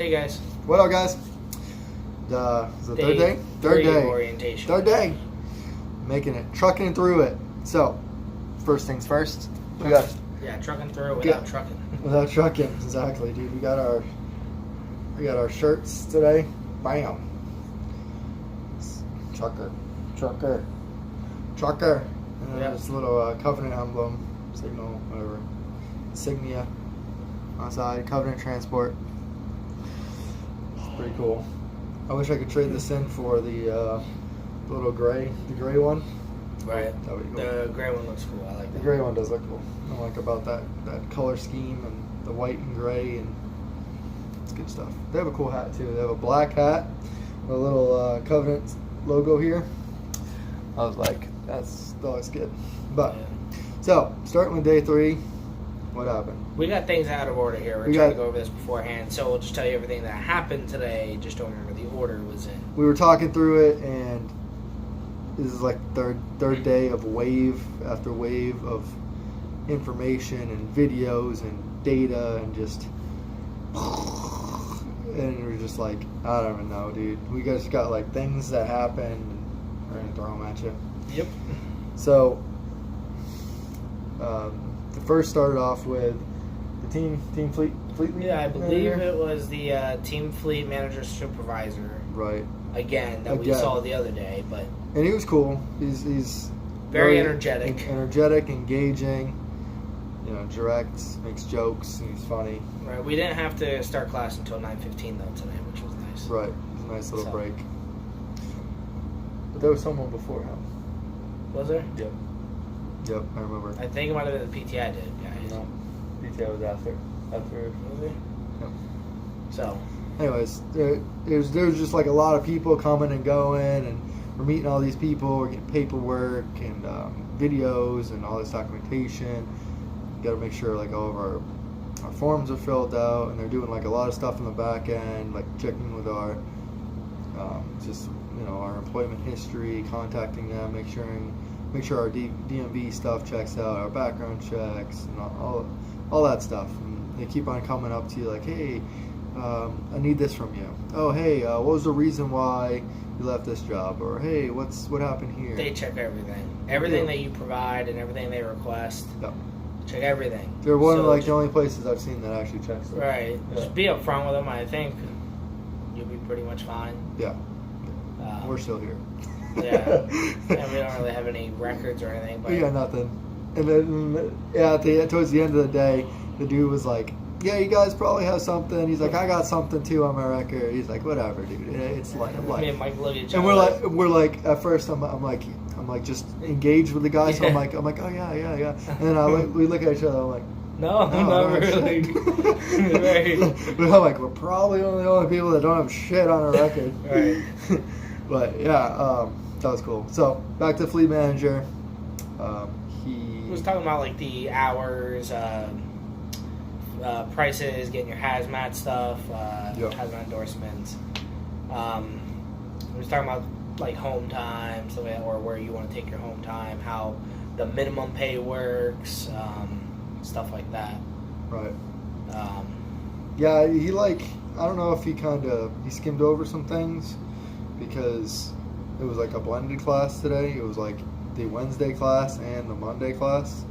Hey guys. What up, guys? Is it third day? Third day orientation. Third day. Making it, trucking through it. So, first things first. We got trucking through without trucking. Without trucking, exactly, dude. We got our shirts today. Bam. Trucker. And then this little Covenant emblem, signal, whatever, insignia outside. Covenant transport. It's pretty cool. I wish I could trade this in for the little gray one. Right. That would be cool. The gray one looks cool. I like that. The gray one does look cool. I like about that color scheme and the white and gray, and it's good stuff. They have a cool hat too. They have a black hat with a little Covenant logo here. I was like, that looks good. But so starting with day 3, what happened? We got things out of order here. We're trying to go over this beforehand, so we'll just tell you everything that happened today. Just don't remember the order was in. We were talking through it, and this is like third day of wave after wave of information and videos and data and just, and we're just like, I don't even know, dude. We just got like things that happen, and we're gonna throw them at you. Yep. So the first started off with the team fleet lead. Yeah, I believe it was the team fleet manager supervisor. Right. Again, we saw the other day, but and he was cool. He's very energetic. Energetic, engaging. You know, direct, makes jokes, and he's funny. Right. We didn't have to start class until 9:15 though today, which was nice. Right. It was a nice little break. But there was someone before him. Was there? Yep, I remember. I think it might have been the PTI did, guys. No, PTI was after. Was it? Yep. So. Anyways, there's just like a lot of people coming and going, and we're meeting all these people. We're getting paperwork and videos and all this documentation. Got to make sure like all of our forms are filled out, and they're doing like a lot of stuff in the back end, like checking with our our employment history, contacting them, make sure our DMV stuff checks out, our background checks, and all that stuff. And they keep on coming up to you like, hey, I need this from you. Oh, hey, what was the reason why you left this job? Or hey, what happened here? They check everything that you provide and everything they request. Yep. Check everything. They're one of like the only places I've seen that actually checks it. Right. Yeah. Just be upfront with them. I think you'll be pretty much fine. Yeah. We're still here. Yeah. And we don't really have any records or anything. But we got nothing. And then towards the end of the day, the dude was like, yeah, you guys probably have something. He's like, I got something too on my record. He's like, whatever, dude. It's like, I'm like, me and Mike look at each other. And we're like, at first, I'm like just engaged with the guy. So I'm like, oh yeah. And then we look at each other. I'm like, no, not really. Right. But I'm like, we're probably one of the only people that don't have shit on our record. Right. But yeah, that was cool. So back to fleet manager. He was talking about like the hours. Prices, getting your hazmat stuff, hazmat endorsements. We was talking about like home time, or where you want to take your home time, how the minimum pay works, stuff like that. Right. Yeah, he I don't know if he skimmed over some things because it was like a blended class today. It was like the Wednesday class and the Monday class.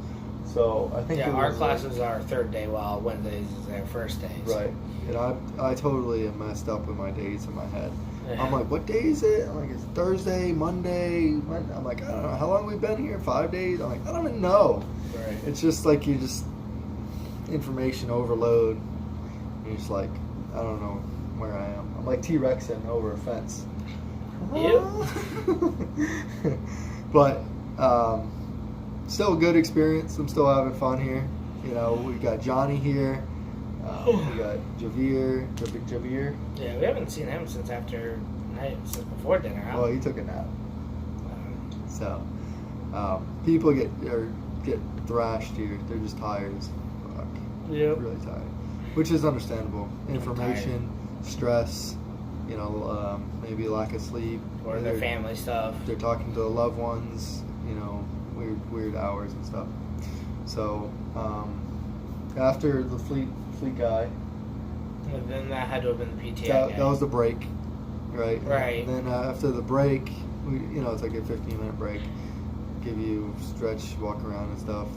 So I think our classes are third day, while Wednesdays is their first day. So. Right, and I totally am messed up with my days in my head. Yeah. I'm like, what day is it? I'm like, it's Thursday, Monday. I'm like, I don't know. How long have we been here? 5 days? I'm like, I don't even know. Right. It's just like information overload. You're just like, I don't know where I am. I'm like T-Rexing over a fence. Yep. But still a good experience. I'm still having fun here. You know, we got Johnny here. We got Javier. Yeah, we haven't seen him since before dinner. Huh? Well, he took a nap. So people get thrashed here. They're just tired as fuck. Yep. Really tired, which is understandable. Information, stress. You know, maybe lack of sleep, or their family stuff. They're talking to loved ones. You know, weird hours and stuff. So after the fleet guy And then that had to have been the PTI. That was the break, right? Right. And then after the break, it's like a 15-minute break. Give you stretch, walk around and stuff.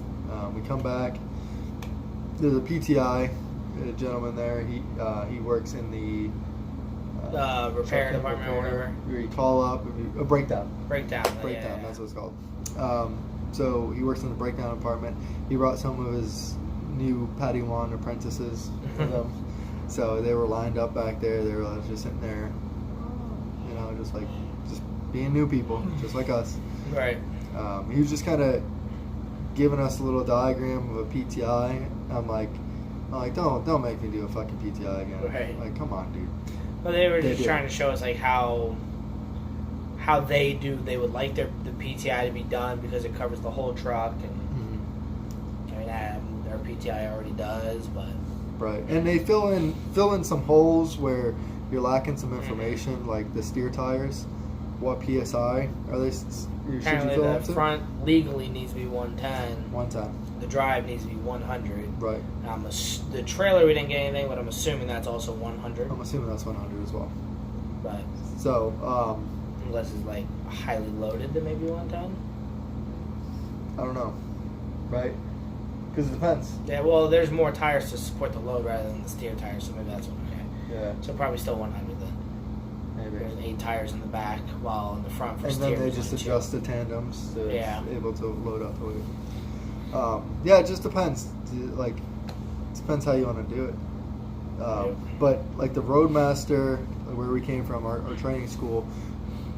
We come back. There's a PTI, a gentleman there. He works in the repair department or whatever. Where you call up, a breakdown. Breakdown. Breakdown. That's what it's called. So he works in the breakdown department. He brought some of his new Padawan apprentices with him. So they were lined up back there. They were just sitting there, just being new people, just like us. Right. He was just kind of giving us a little diagram of a PTI. I'm like, don't make me do a fucking PTI again. Right. Like, come on, dude. Well, they were just trying to show us like how they would like the PTI to be done because it covers the whole truck, and their PTI already does, but right. And they fill in some holes where you're lacking some information, like the steer tires. What PSI are they? Apparently, the front legally needs to be 110. 110. The drive needs to be 100. Right. The trailer, we didn't get anything, but I'm assuming that's also 100. I'm assuming that's 100 as well. Right. So, unless it's like highly loaded, then maybe 110. I don't know. Right. Because it depends. Yeah. Well, there's more tires to support the load rather than the steer tires, so maybe that's okay. Yeah. So probably still 100 then. Maybe. There's 8 tires in the back, while in the front for steer. And then they just adjust the tandems to be able to load up the weight. It just depends. Like, it depends how you want to do it. But like the Roadmaster, where we came from, our training school,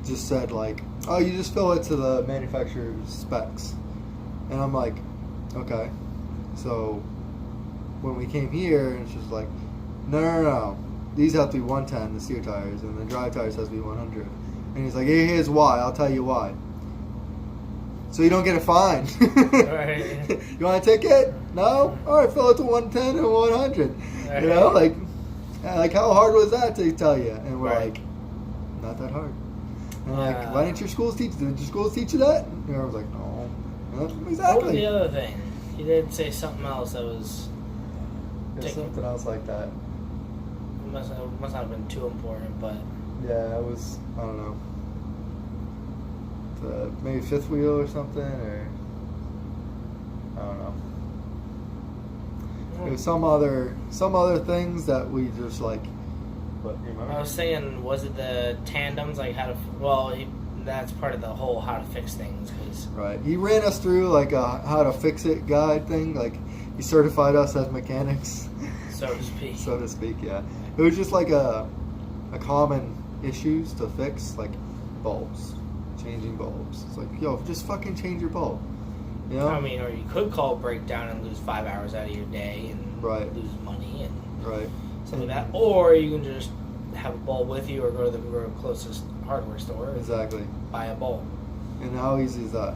just said like, oh, you just fill it to the manufacturer's specs. And I'm like, okay. So when we came here, it's just like, no. These have to be 110, the steer tires, and the drive tires has to be 100. And he's like, hey, here's why. I'll tell you why. So you don't get a fine. Right. You want a ticket? No? All right, fill it to 110 and 100. Right. Like how hard was that to tell you? And we're right. like, not that hard. And like, why didn't your schools teach? Did your schools teach you that? And I was like, no. Exactly. What was the other thing? He did say something else that was. There's something else like that. It must not have been too important, but. Yeah, it was. I don't know. Maybe fifth wheel or something, or I don't know. It was some other things that we just like. But you remember? I was thinking, was it the tandems, like how to? Well, that's part of the whole how to fix things, cause right. He ran us through like a how to fix it guide thing. Like he certified us as mechanics, so to speak. So to speak, yeah. It was just like a common issues to fix, like bulbs. Changing bulbs. It's like, yo, just fucking change your bulb. You know? I mean, or you could call a breakdown and lose 5 hours out of your day and lose money and something like that. Or you can just have a bulb with you or go to the closest hardware store. Exactly. Buy a bulb. And how easy is that?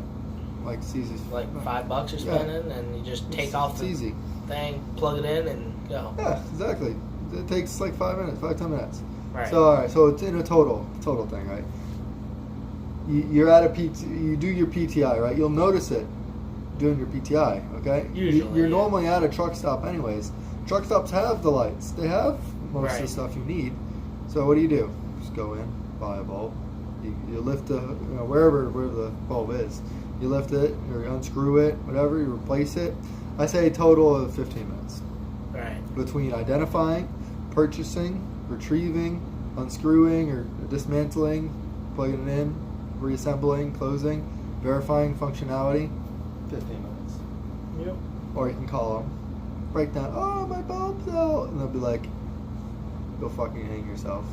Like, it's easy. Like $5 you're spending, and you just take off the thing, plug it in, and go. Yeah, exactly. It takes like 5 minutes, 5-10 minutes. Right. So, all right. So it's in a total thing, right? You're at you do your PTI, right? You'll notice it doing your PTI, okay? Usually. You're normally at a truck stop anyways. Truck stops have the lights. They have most of the stuff you need. So what do? Just go in, buy a bulb. You lift wherever the bulb is. You lift it or unscrew it, whatever, you replace it. I say a total of 15 minutes. Right. Between identifying, purchasing, retrieving, unscrewing or dismantling, plugging it in, reassembling, closing, verifying functionality, 15 minutes. Yep. Or you can call them, break down, oh, my bulb's out, and they'll be like, go fucking hang yourself.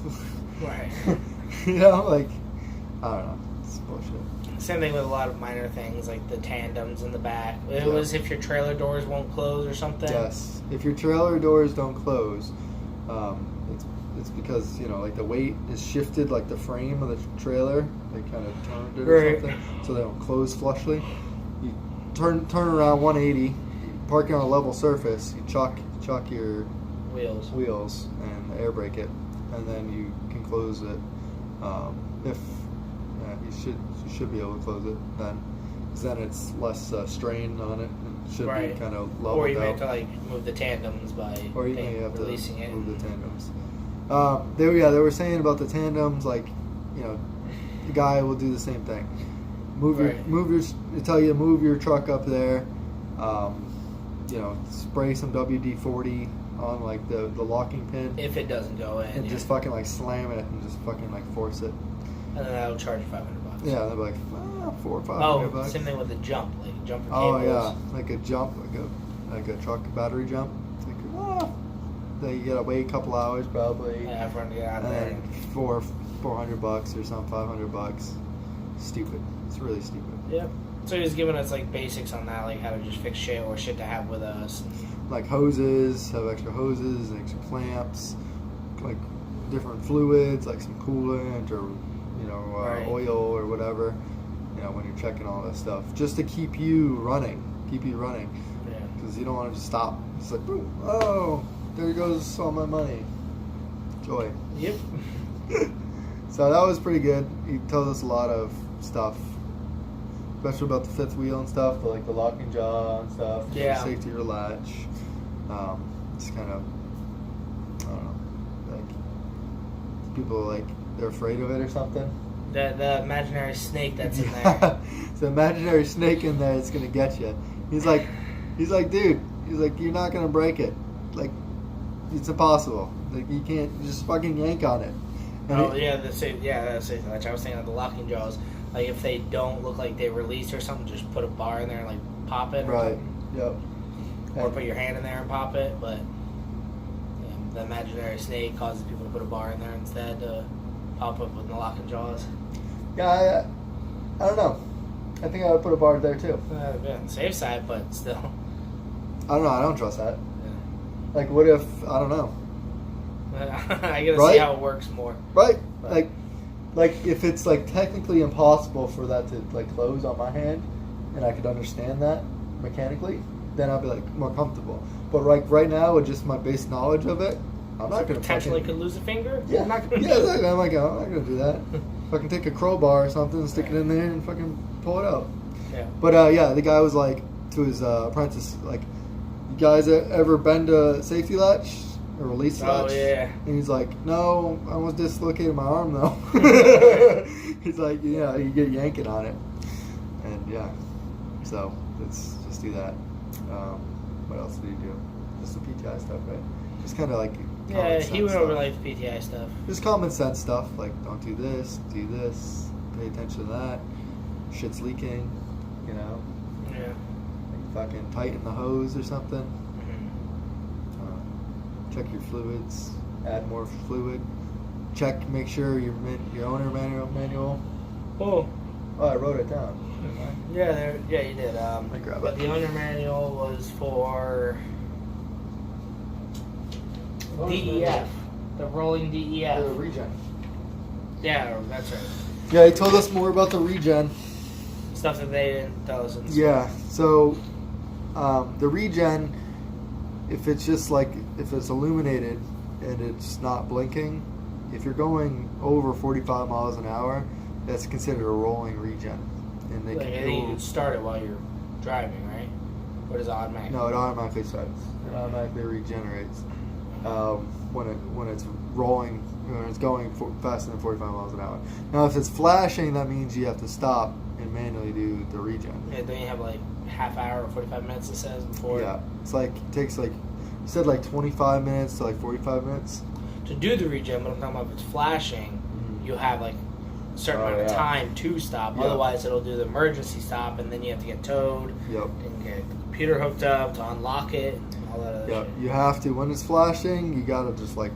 Right. You know, like, I don't know, it's bullshit. Same thing with a lot of minor things, like the tandems in the back. It was if your trailer doors won't close or something. Yes, if your trailer doors don't close, it's because, like the weight is shifted, like the frame of the trailer, they kind of turned it or something, so they don't close flushly. You turn around 180, parking on a level surface, you chalk your wheels and air brake it, and then you can close it. You should be able to close it then, because then it's less strain on it. And should right. be kind of leveled Or you may out. have to like move the tandems by Or you may have releasing to it. move the tandems. They were saying about the tandems, like, you know, the guy will do the same thing. They tell you to move your truck up there. You know, spray some WD-40 on like the locking pin. If it doesn't go in. And just fucking like slam it and just fucking like force it. And then that'll charge you $500. Yeah, they'll be like, $400 or $500. Oh, same thing with the jump, like jumper Oh cables. yeah, like a jump, like a truck battery jump. It's like, then you gotta wait a couple hours probably. Yeah, for him to get out of And there. then $400 or something, $500. Stupid. It's really stupid. Yep. So he's giving us like basics on that, like how to just fix shit or shit to have with us. Like hoses, have extra hoses, extra clamps, like different fluids, like some coolant or oil or whatever. You know, when you're checking all that stuff, just to keep you running. Yeah. Because you don't want to just stop. It's like, boom, oh, there goes all my money. Joy. Yep. So that was pretty good. He told us a lot of stuff, especially about the fifth wheel and stuff, like the locking jaw and stuff. Yeah. Safety or latch. It's kind of, I don't know, like people like they're afraid of it or something. The imaginary snake that's in there. It's an imaginary snake in there that's gonna get you. He's like, dude. He's like, you're not gonna break it. Like, it's impossible. Like, you can't just fucking yank on it. And That's it. Like I was saying, the locking jaws. Like if they don't look like they released or something, just put a bar in there and like pop it. Right. Yep. Or put your hand in there and pop it. But the imaginary snake causes people to put a bar in there instead to pop up with the locking jaws. Yeah, I don't know. I think I would put a bar there too. Yeah, on the safe side, but still. I don't know. I don't trust that. Yeah. Like, what if, I don't know. I gotta see how it works more. Right. But, like if it's like technically impossible for that to like close on my hand, and I could understand that mechanically, then I'll be like more comfortable. But like right now, with just my base knowledge of it, I'm not gonna potentially could lose a finger. Yeah. I'm not gonna. Yeah. I'm like, I'm not gonna do that. Fucking take a crowbar or something, and stick it in there, and fucking pull it out. Yeah. But yeah, the guy was like to his apprentice, like, you guys ever bend a safety latch or release latch? Oh yeah. And he's like, no, I almost dislocated my arm though. He's like, yeah, you get yanking on it, and yeah, so let's just do that. What else did he do? Just the PTI stuff, right? Just kind of like Yeah, he went over stuff. like the PTI stuff. Just common sense stuff, like don't do this, pay attention to that. Shit's leaking, you know. Yeah. Like fucking tighten the hose or something. Mm-hmm. Check your fluids. Add more fluid. Check, make sure your owner manual. Oh. Oh, I wrote it down. Yeah, you did. me grab but it. the owner manual was for DEF, the rolling DEF. The regen. Yeah, that's right. Yeah, he told us more about the regen. Stuff that they didn't tell us. Yeah, so the regen, if it's just like, if it's illuminated and it's not blinking, if you're going over 45 miles an hour, that's considered a rolling regen. And they Like, I think you can start it while you're driving, right? Or does it automatically? No, it automatically starts. It automatically regenerates when it's rolling, when it's going faster than 45 miles an hour. Now, if it's flashing, that means you have to stop and manually do the regen. Yeah, then you have like half hour or 45 minutes, it says, before. Yeah, it's like, it takes like, you said like 25 minutes to like 45 minutes. To do the regen, but I'm talking about if it's flashing, you have like a certain amount of time to stop. Yeah. Otherwise, it'll do the emergency stop, and then you have to get towed Yep. and get the computer hooked up to unlock it and all that other Yeah, shit. you have to. When it's flashing, you gotta just like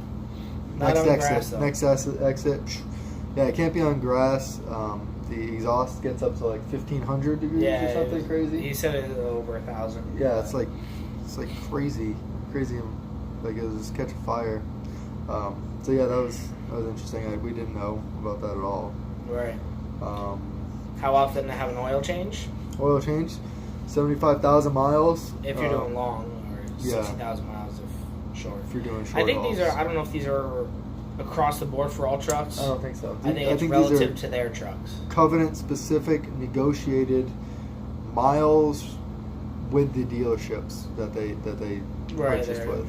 Not next on exit, grass, though. next exit. Yeah, it can't be on grass. The exhaust gets up to like 1,500 degrees or something crazy. He said it was over 1,000. Yeah, it's like crazy. Like it'll just catch a fire. So yeah, that was interesting. We didn't know about that at all. Right. How often to have an oil change? Oil change, 75,000 miles. If you're doing long, or yeah. 60,000 miles if short. If you're doing short I think hauls. these are. I don't know if these are across the board for all trucks. I don't think so. I think it's these relative are to their trucks. covenant specific, negotiated miles with the dealerships that they purchased with.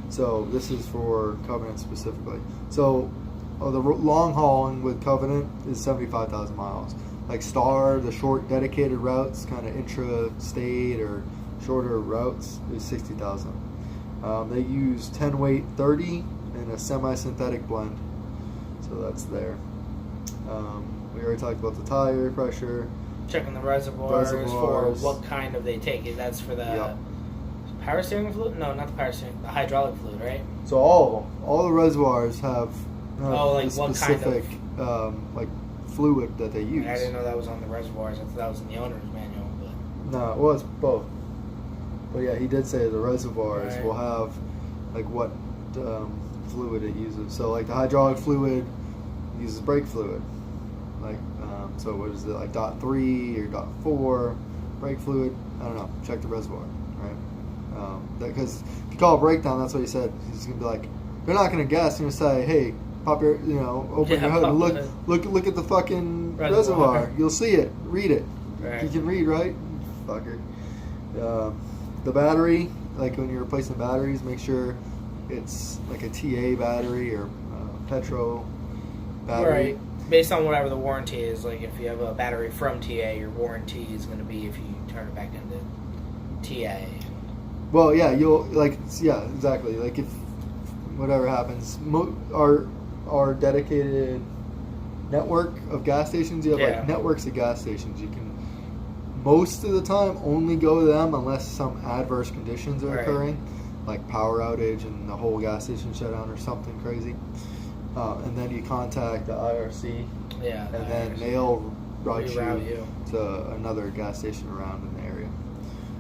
So this is for Covenant specifically. So the long hauling with Covenant is 75,000 miles. Like Star, the short dedicated routes, kind of intra-state or shorter routes, is 60,000. They use 10 weight 30 and a semi-synthetic blend. So that's there. We already talked about the tire pressure. Checking the reservoirs for what kind of they take. That's for the power steering fluid? No, not the power steering. The hydraulic fluid, right? So all of them. All the reservoirs have like a specific what kind of like fluid that they use. I didn't know that was on the reservoirs. I thought that was in the owner's manual. But No, it was both. But yeah, he did say the reservoirs will have like what fluid it uses. So like the hydraulic fluid uses brake fluid. Like so what is it, like .3 or .4 brake fluid? I don't know. Check the reservoir, right? Because if you call a breakdown, that's what he said. He's gonna be like, they're not gonna guess. They're gonna say, hey, pop your, open your hood and look at the fucking reservoir. You'll see it. Read it. Right. You can read, right? Fucker. The battery, like when you're replacing batteries, make sure it's like a TA battery or petro battery. Right. Based on whatever the warranty is, like if you have a battery from TA, your warranty is going to be if you turn it back into TA. Well, yeah, exactly. Like if whatever happens, our dedicated network of gas stations, you have like networks of gas stations. You can most of the time only go to them unless some adverse conditions are occurring, like power outage and the whole gas station shut down or something crazy. And then you contact the IRC, and then they'll route you to another gas station around in the area.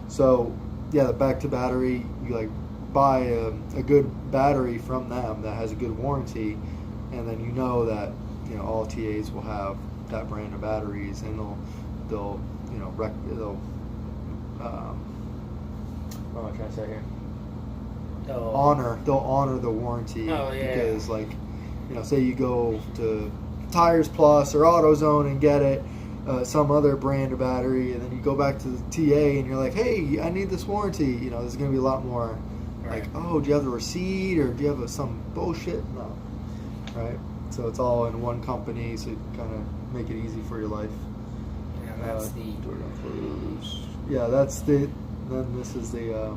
So, yeah, back to battery, you like buy a good battery from them that has a good warranty, and then you know that all TAs will have that brand of batteries, and they'll what am I trying to say here? They'll honor the warranty because like. Say you go to Tires Plus or AutoZone and get it, some other brand of battery, and then you go back to the TA and you're like, hey, I need this warranty. There's going to be a lot more like, oh, do you have the receipt or do you have some bullshit? No. Right? So it's all in one company, so you kind of make it easy for your life. And that's then this is the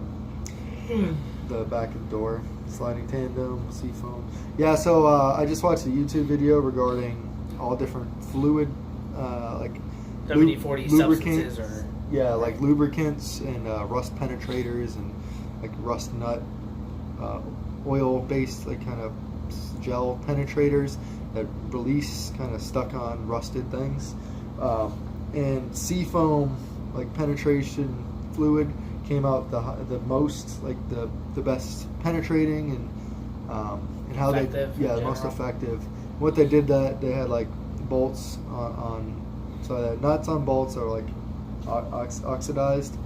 back of the door. Sliding tandem, seafoam. Yeah, so I just watched a YouTube video regarding all different fluid, like WD-40 substances, or like lubricants and rust penetrators and like rust nut, oil-based like kind of gel penetrators that release kind of stuck on rusted things, and seafoam like penetration fluid came out the most, like the best penetrating and how effective the most effective. What they did, that they had like bolts on so that nuts on bolts are like oxidized,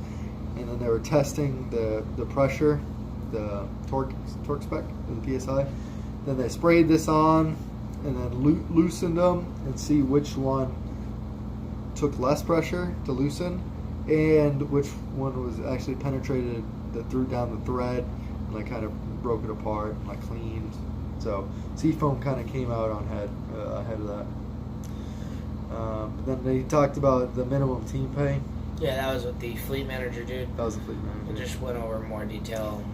and then they were testing the pressure, the torque spec, the PSI. Then they sprayed this on and then loosened them and see which one took less pressure to loosen, and which one was actually penetrated that threw down the thread and like kind of broke it apart and like cleaned. So seafoam kind of came out on ahead of that. Then they talked about the minimum team pay. Yeah, that was with the fleet manager dude. That was the fleet manager. We just went over more detail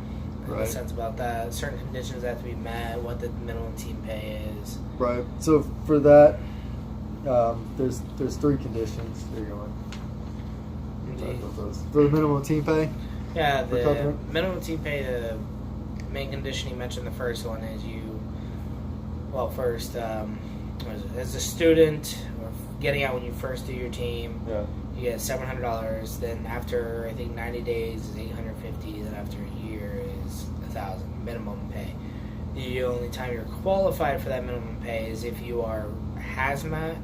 in the sense about that. Certain conditions have to be met, what the minimum team pay is. Right. So for that, there's 3 conditions. There you go. For the minimum team pay? Yeah, the minimum team pay, the main condition you mentioned, the first one is as a student, or getting out when you first do your team, you get $700. Then after, I think, 90 days is $850. Then after a year is $1,000 minimum pay. The only time you're qualified for that minimum pay is if you are hazmat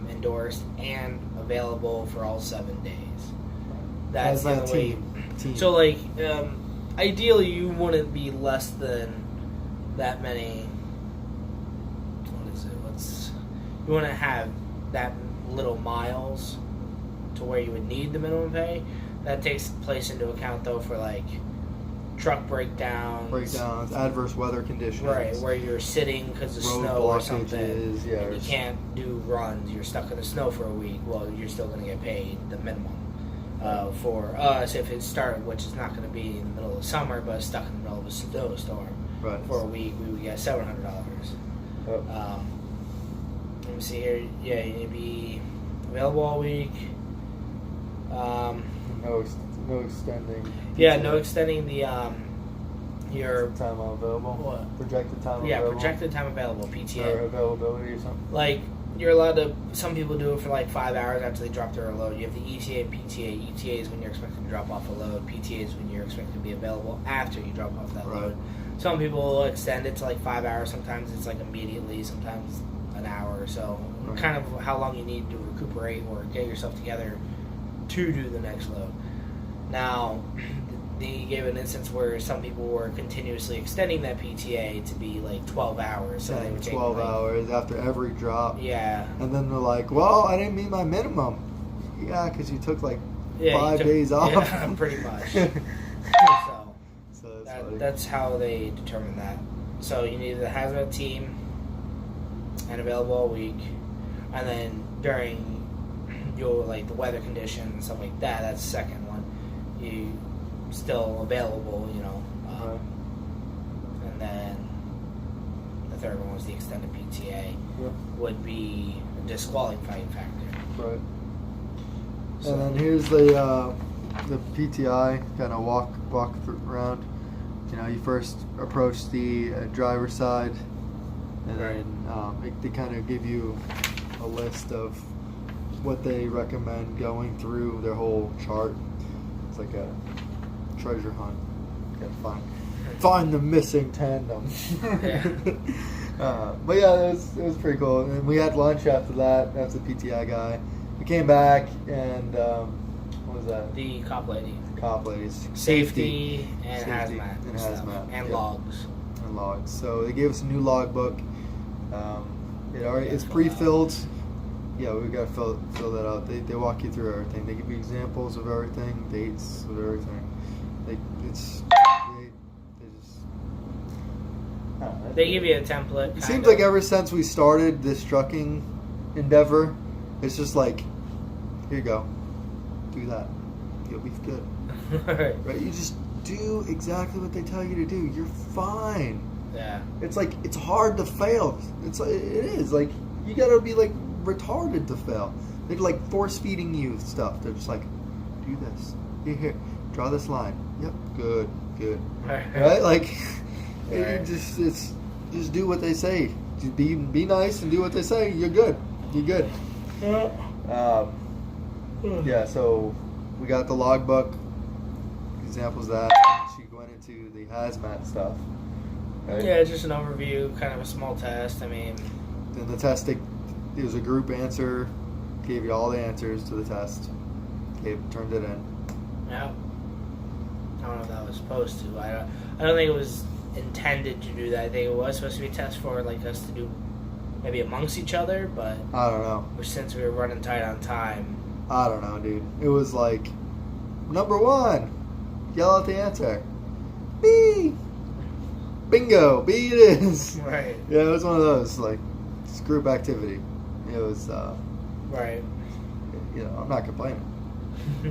endorsed and available for all 7 days. That's the only way. So, like, ideally, you wouldn't be less than that many. What is it? You wouldn't have that little miles to where you would need the minimum pay. That takes place into account though for like truck breakdowns, adverse weather conditions, right? Where you're sitting because of road snow or something, blockages, yeah, and you can't do runs. You're stuck in the snow for a week. Well, you're still going to get paid the minimum. For us, if it started, which is not going to be in the middle of summer, but stuck in the middle of a snowstorm for a week, we would get $700. Yep. Let me see here. Yeah, you need to be available all week. No extending. Yeah, no extending the your time available. What? Projected time available. Yeah, projected time available. PTA. Or availability or something. Like you're allowed to. Some people do it for like 5 hours after they drop their load. You have the ETA and PTA. ETA is when you're expected to drop off a load. PTA is when you're expected to be available after you drop off that load. Some people will extend it to like 5 hours. Sometimes it's like immediately. Sometimes an hour or so. Kind of how long you need to recuperate or get yourself together to do the next load. Now, they gave an instance where some people were continuously extending that PTA to be like 12 hours. So they would take 12 hours after every drop. Yeah. And then they're like, well, I didn't meet my minimum. Yeah, because you took like 5 days off. Yeah, pretty much. So that's how they determine that. So you need the hazmat team and available all week. And then during your like the weather conditions and stuff like that, that's the second one. You still available, you know. And then the third one was the extended PTA. Would be a disqualifying factor. Right. So, and then here's the PTI kind of walk around. You know, you first approach the driver's side, and then they kind of give you a list of what they recommend going through their whole chart. It's like a treasure hunt. You gotta find the missing tandem. But yeah, it was pretty cool. And we had lunch after that. That's the PTI guy. We came back and what was that? The cop lady. Cop ladies. Safety and hazmat. And hazmat. And logs. And logs. So they gave us a new logbook. It's pre-filled. Yeah, we got to fill that out. They walk you through everything. They give you examples of everything, dates of everything. They give you a template. It seems like ever since we started this trucking endeavor, it's just like, here you go, do that, you'll be good. Right? You just do exactly what they tell you to do. You're fine. Yeah. It's like it's hard to fail. It is like you gotta be like retarded to fail. They're like force feeding you stuff. They're just like, do this. Here, draw this line. Yep, good. Right? Like, just do what they say. Just be nice and do what they say. You're good. Yeah. So we got the logbook. Examples of that. She went into the hazmat stuff. Right? Yeah, just an overview, kind of a small test. I mean, then the testing. It was a group answer. Gave you all the answers to the test. Turned it in. Yeah. I don't know if that was supposed to. I don't think it was intended to do that. I think it was supposed to be a test for like us to do maybe amongst each other, but I don't know. Since we were running tight on time. I don't know, dude. It was like number 1. Yell out the answer. B. Bingo. B it is. Right. Yeah, it was one of those like group activity. It was right. You know, I'm not complaining.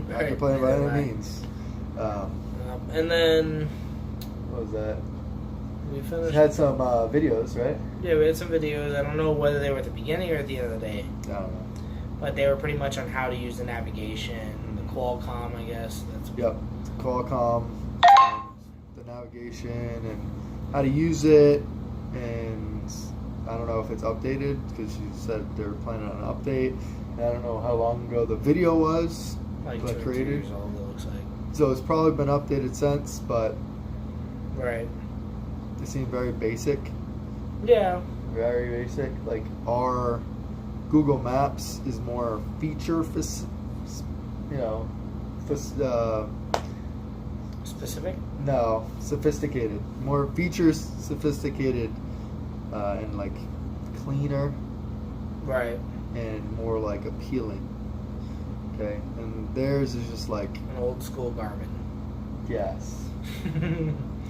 Not complaining by any means. And then what was that? We finished. Had some videos, right? Yeah, we had some videos. I don't know whether they were at the beginning or at the end of the day. I don't know. But they were pretty much on how to use the navigation, the Qualcomm, I guess. Yep, Qualcomm, the navigation, and how to use it, and I don't know if it's updated because you said they were planning on an update. And I don't know how long ago the video was created. 2 years old, it looks like. So it's probably been updated since, but right. It seemed very basic. Yeah. Very basic. Like our Google Maps is more feature, specific? No, sophisticated. More features, sophisticated, and like cleaner. Right. And more like appealing. Okay, and theirs is just like an old school Garmin. yes.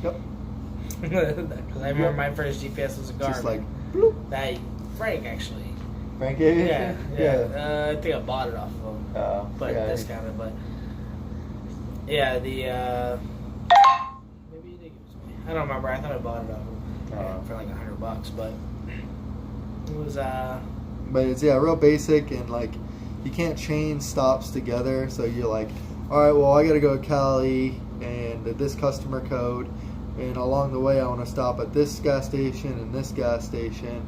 Yep. Because I remember my first GPS was a Garmin. Just like bloop. That Frank actually. Frank gave you? Yeah. I think I bought it off of him. But discounted. But yeah, maybe he did give it to me. I don't remember. I thought I bought it off of him for like $100, but it was But it's real basic, and like you can't chain stops together. So you're like, all right, well I got to go to Cali and this customer code, and along the way I want to stop at this gas station and this gas station,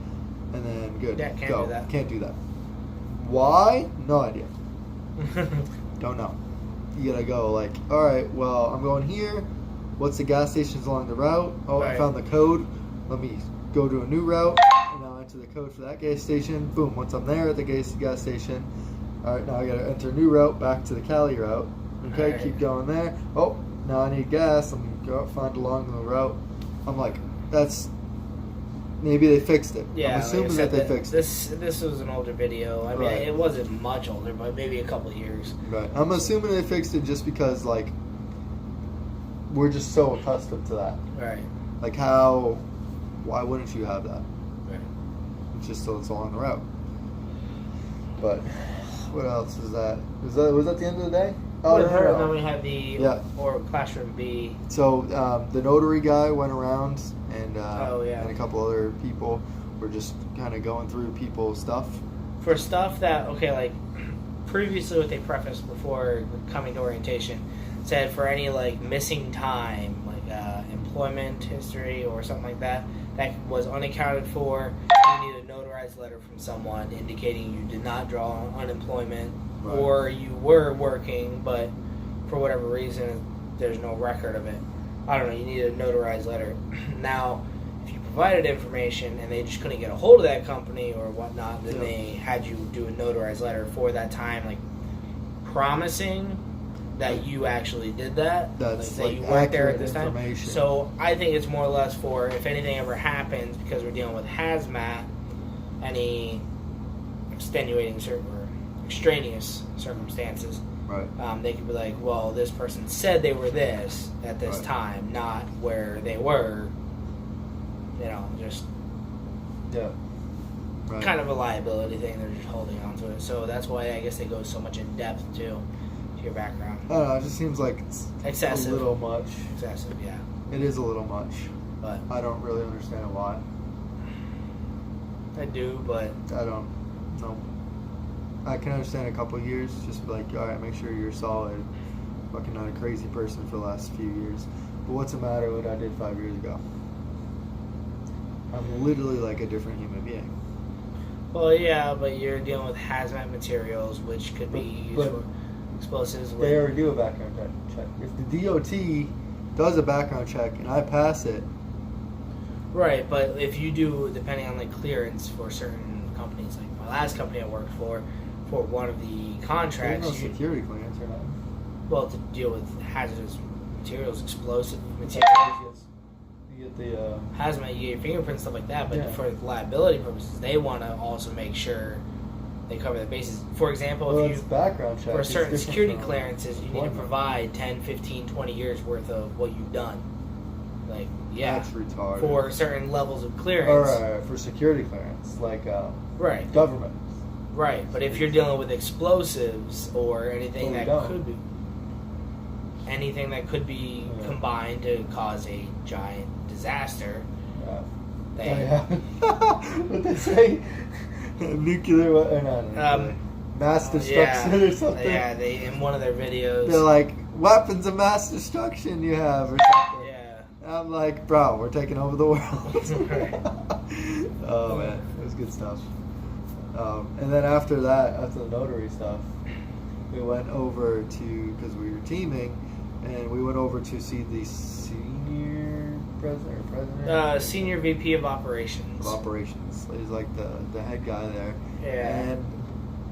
and then good. Yeah, can't go. do that. Can't do that. Why? No idea. Don't know. You gotta go like, all right, well I'm going here. What's the gas stations along the route? Oh, right. I found the code. Let me go to a new route. And now enter the code for that gas station. Boom. Once I'm there at the gas station, all right, now I gotta enter a new route back to the Cali route. Okay, Right. keep going there. Oh, now I need gas. I'm gonna go find along the route. I'm like, that's maybe they fixed it. Yeah, I'm assuming like I said, that they fixed it. This was an older video. I mean, Right. it wasn't much older, but maybe a couple of years. Right. I'm assuming they fixed it just because like we're just so accustomed to that. Right. Like why wouldn't you have that? Right. It's just so it's along the route. But what else is that? Was that the end of the day? Oh, With her, no. and then we had the or classroom B. So the notary guy went around, and yeah. and a couple other people were just kind of going through people's stuff. For stuff that, like previously what they prefaced before coming to orientation said for any like missing time, like employment history or something like that was unaccounted for, you need a notarized letter from someone indicating you did not draw on unemployment, Right. or you were working but for whatever reason there's no record of it. I don't know, you need a notarized letter. Now if you provided information and they just couldn't get a hold of that company or whatnot, then they had you do a notarized letter for that time, like promising that you actually did that. That's that like you weren't there at this accurate time. information. So I think it's more or less for if anything ever happens, because we're dealing with hazmat, any extenuating or extraneous circumstances. Right. They could be like, well, this person said they were this at this Right. time, not where they were. Just Yeah. Right. kind of a liability thing. They're just holding on to it. So that's why I guess they go so much in depth to your background. I don't know. It just seems like it's Excessive. a little much. Excessive, yeah. It is a little much. But I don't really understand why. I do, but I don't know. I can understand a couple of years, just be like, all right, make sure you're solid. Fucking not a crazy person for the last few years. But what's the matter with what I did 5 years ago? I'm literally like a different human being. well, yeah, but you're dealing with hazmat materials, which could be used But for explosives. They already do a background check. If the DOT does a background check and I pass it, Right, but if you do, depending on the clearance for certain companies, like my last company I worked for one of the there's contracts, no security clearance or nothing. well, to deal with hazardous materials, explosive materials, You get the hazmat, you get your fingerprints, stuff like that. But Yeah. for liability purposes, they want to also make sure they cover the bases. For example, well, if it's you background check. for It's certain different security from clearances, you need to employment. provide 10, 15, 20 years worth of what you've done. Like, yeah, That's retarded. for certain levels of clearance. Alright, for security clearance, like Right. government. Right, but if you're dealing with explosives or anything Well, we that don't. could be Yeah. combined to cause a giant disaster, they What they say? Nuclear or not? Mass destruction or something. Yeah, they in one of their videos. They're like weapons of mass destruction you have or something. Yeah. I'm like, bro, we're taking over the world. Right. Oh man, it was good stuff. And then after that, after the notary stuff, we went over to, because we were teaming, and we went over to see the senior president. Senior VP of Operations. Of operations. He's like the head guy there. Yeah. And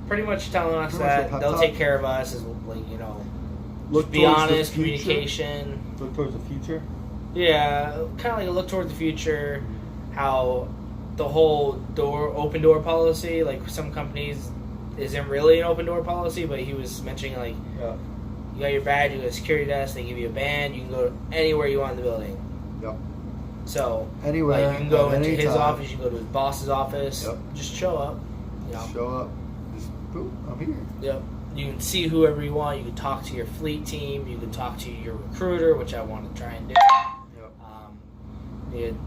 pretty much telling us Pretty much that what they'll Pep take Talk- care of us, is like, look just be towards the honest, future. communication. Look towards the future. Yeah, kind of like a look toward the future, how the whole open door policy, like some companies isn't really an open door policy, but he was mentioning like, Yeah. you got your badge, you go to the security desk, they give you a band, you can go anywhere you want in the building. Yep. So Anywhere. like, you can go into his time. office, you can go to his boss's office. Yep. Just show up. You know. Show up. Just boop, I'm here. Yep. You can see whoever you want. You can talk to your fleet team. You can talk to your recruiter, which I want to try and do. Yep. You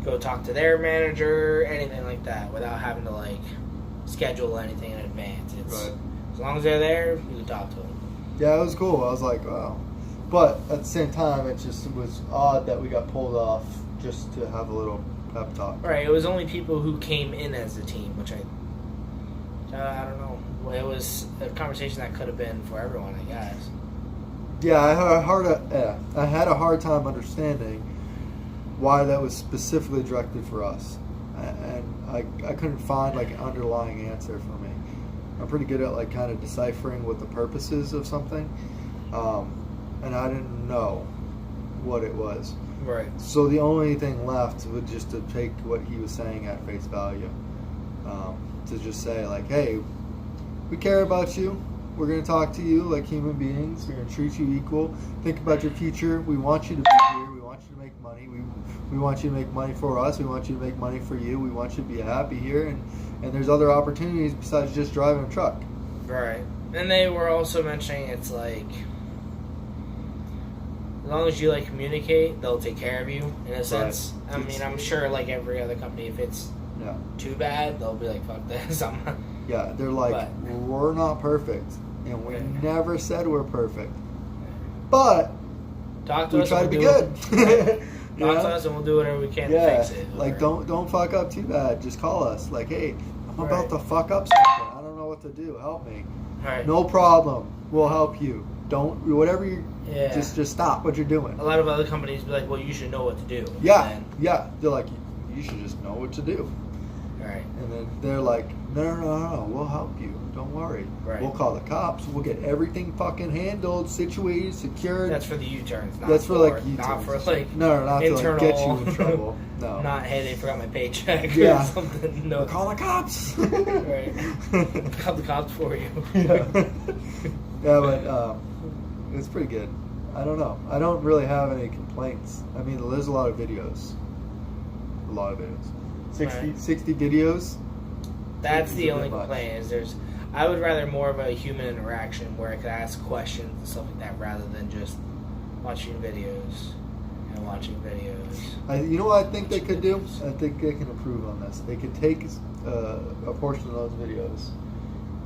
go talk to their manager, anything like that, without having to like schedule anything in advance. It's Right. as long as they're there, you can talk to them. Yeah, it was cool. I was like, wow. But at the same time, it just was odd that we got pulled off just to have a little pep talk. Right. It was only people who came in as a team, which I don't know. Well, it was a conversation that could have been for everyone, I guess. Yeah, I had a hard time understanding why that was specifically directed for us, and I couldn't find like an underlying answer for me. I'm pretty good at like kind of deciphering what the purpose is of something, and I didn't know what it was. Right. So the only thing left was just to take what he was saying at face value, to just say like, hey, we care about you. We're going to talk to you like human beings. We're going to treat you equal. Think about your future. We want you to be here. We want you to make money. We want you to make money for us. We want you to make money for you. We want you to be happy here. And there's other opportunities besides just driving a truck. Right. And they were also mentioning it's like, as long as you like communicate, they'll take care of you in a sense. Right. I mean, I'm sure like every other company, if it's too bad, they'll be like, fuck this. Yeah, they're like, we're not perfect, and we never said we're perfect. But talk to we us try to be good. Talk to us and we'll do whatever we can to fix it. Like, don't fuck up too bad. Just call us. Like, hey, I'm about to fuck up something. I don't know what to do. Help me. Right. No problem. We'll help you. Don't, whatever you, just stop what you're doing. A lot of other companies be like, well, you should know what to do. Yeah, they're like, you should just know what to do. Right. And then they're like, no, we'll help you. Don't worry. Right. We'll call the cops. We'll get everything fucking handled, situated, secured. That's for the U-turns. That's for like U-turns. Not for like not internal, to like get you in trouble. No. Not, hey, they forgot my paycheck or something. No. We'll call the cops. Right. Call the cops for you. Yeah, but it's pretty good. I don't know. I don't really have any complaints. I mean, there's a lot of videos. 60 videos. That's the only complaint is I would rather more of a human interaction where I could ask questions and stuff like that rather than just watching videos. You know what I think they could do? I think they can improve on this. They could take a portion of those videos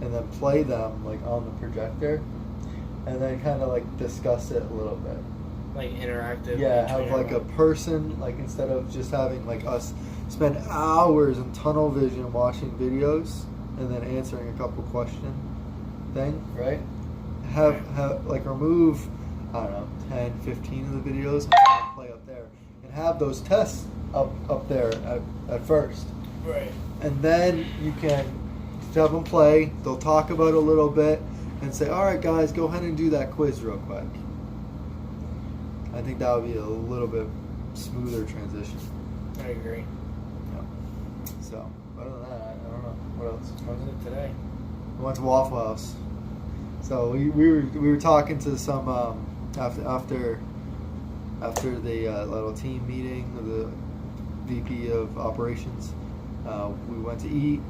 and then play them like on the projector and then kind of like discuss it a little bit. Like interactive. Yeah, have like a person, like instead of just having like us spend hours in tunnel vision watching videos and then answering a couple question thing, right? Have like remove, I don't know, 10, 15 of the videos and play up there. And have those tests up there at first. Right. And then you can have them play, they'll talk about it a little bit and say, alright guys, go ahead and do that quiz real quick. I think that would be a little bit smoother transition. I agree. Yeah. So, other than that, I don't know. What else? What was it today? We went to Waffle House. So we were talking to some after the little team meeting of the VP of operations. We went to eat.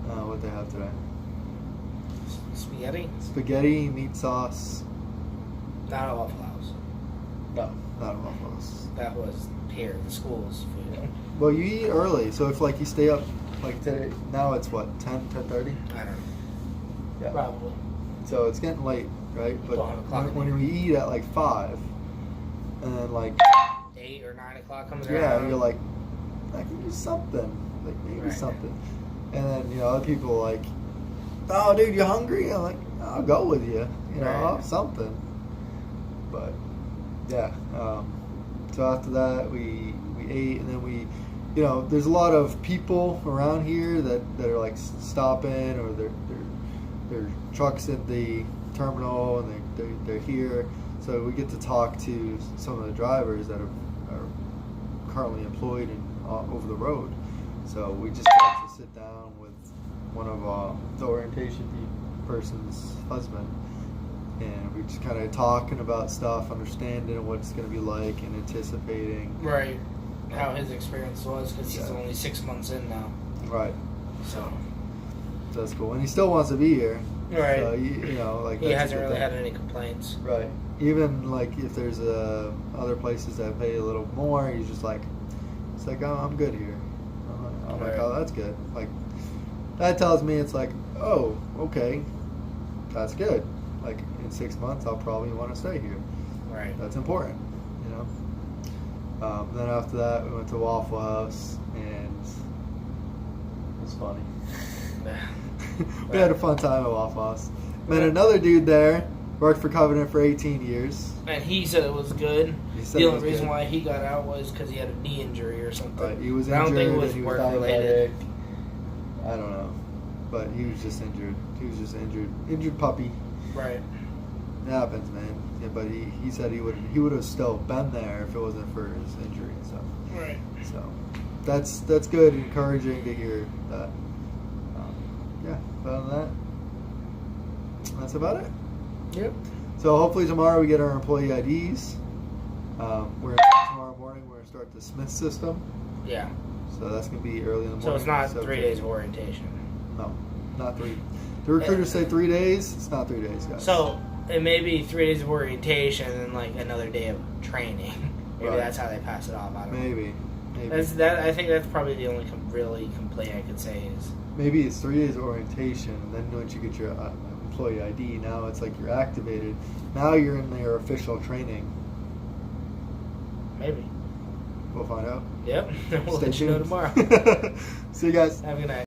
What they have today? Spaghetti. Spaghetti, meat sauce. Not a Waffle House. No, not a Waffle House. That was here, the school's food. Well, you eat early, so if like you stay up like today, now it's what 10:30. I don't know. Yeah. Probably. So it's getting late, right? But when we eat at like 5, and then like 8 or 9 o'clock comes around. Yeah, you're like, I can do something, like maybe something. And then other people are like, oh dude, you hungry? I'm like, I'll go with you. I'll have something. But yeah. So after that, we ate, and then we, there's a lot of people around here that are like stopping, or their trucks at the terminal, and they're here. So we get to talk to some of the drivers that are currently employed over the road. So we just got to sit down with one of the orientation person's husband, and we just kind of talking about stuff, understanding what it's going to be like, and anticipating. Right. How his experience was, because he's only 6 months in now. Right. So that's cool, and he still wants to be here. Right. So, you know, like he hasn't really had any complaints. Right. Even like if there's other places that pay a little more, he's just like, it's like, oh, I'm good here. I'm like, oh, that's good. Like that tells me it's like, oh, okay, that's good. Like in 6 months, I'll probably want to stay here. Right. That's important, you know. Then after that, we went to Waffle House, and it was funny. We had a fun time at Waffle House. Met another dude there, worked for Covenant for 18 years. And he said it was good. Said the only reason why he got out was because he had a knee injury or something. Right, he was injured. I don't think it was he work was related. I don't know, but he was just injured. He was just injured puppy. Right. It happens, man. Yeah, but he said he would have still been there if it wasn't for his injury and stuff. Right. So that's good, encouraging to hear that. Yeah. Other than that, that's about it. Yep. So hopefully tomorrow we get our employee IDs. Tomorrow morning we're gonna start the Smith system. Yeah. So that's gonna be early in the morning. So it's not 3 days of orientation. No, not 3. The recruiters say 3 days. It's not 3 days, guys. So it may be 3 days of orientation and like another day of training. Maybe that's how they pass it off. I don't know. Maybe. I think that's probably the only really complaint I could say is. Maybe it's 3 days of orientation, and then once you get your employee ID, now it's like you're activated. Now you're in their official training. Maybe. We'll find out. Yep. We'll Stay let you know tuned. tomorrow. See you guys. Have a good night.